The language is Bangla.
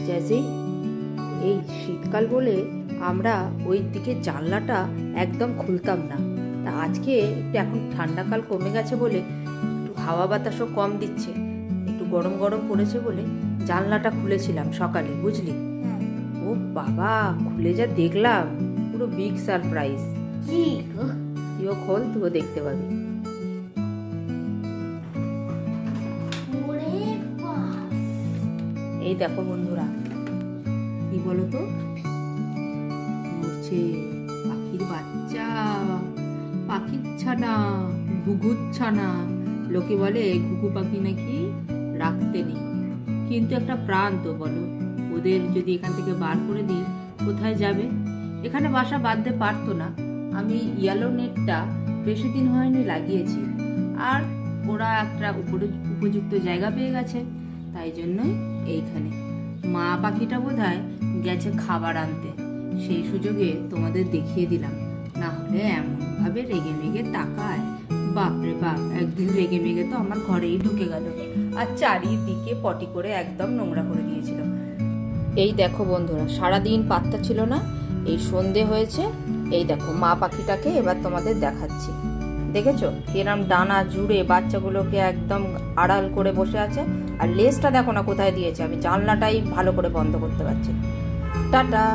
জ্যাসি, এই শীতকাল বলে আমরা ওই দিকে জানলাটা একদম খুলতাম না। তা আজকে একটু এখন ঠান্ডাকাল কমে গেছে বলে একটু হাওয়া বাতাসও কম দিচ্ছে, একটু গরম গরম পড়েছে বলে জানলাটা খুলেছিলাম সকালে, বুঝলি? ও বাবা, খুলে যা দেখলাম, পুরো বিগ সারপ্রাইজ। কি গো? তুইও খোল, তুইও দেখতে পাবি। ওরে বাস! এই দেখো বন্ধুরা, কি বলো তো, মরছে পাখির বাচ্চা, পাখির ছানা, ঘুঘুর ছানা। লোকে বলে ঘুঘু পাখি নাকি রাখতে নেই, কিন্তু একটা প্রাণ তো বলো, ওদের যদি এখান থেকে বার করে দিই কোথায় যাবে? এখানে বাসা বাঁধতে পারতো না। আমি ইয়েলো নেটটা বেশি দিন হয়নি লাগিয়েছি, আর ওরা একটা উপযুক্ত জায়গা পেয়ে গেছে, তাই জন্যই এইখানে। মা পাখিটা বোধহয় গেছে খাবার আনতে, সেই সুযোগে তোমাদের দেখিয়ে দিলাম, না হলে এমনভাবে রেগে মেগে তাকায়, বাপরে বাপ। একদিন রেগে মেগে তো আমার ঘরেই ঢুকে গেল, আর চারিদিকে পটি করে একদম নোংরা করে দিয়েছিল। এই দেখো বন্ধুরা, সারাদিন পাত্তা ছিল না, এই সন্ধে হয়েছে। এই দেখো মা পাখিটাকে এবার তোমাদের দেখাচ্ছি। দেখেছো এরম ডানা জুড়ে বাচ্চাগুলোকে একদম আড়াল করে বসে আছে, আর লেজটা দেখো না কোথায় দিয়েছে, আমি জানলাটাই ভালো করে বন্ধ করতে পারছি। টাটা।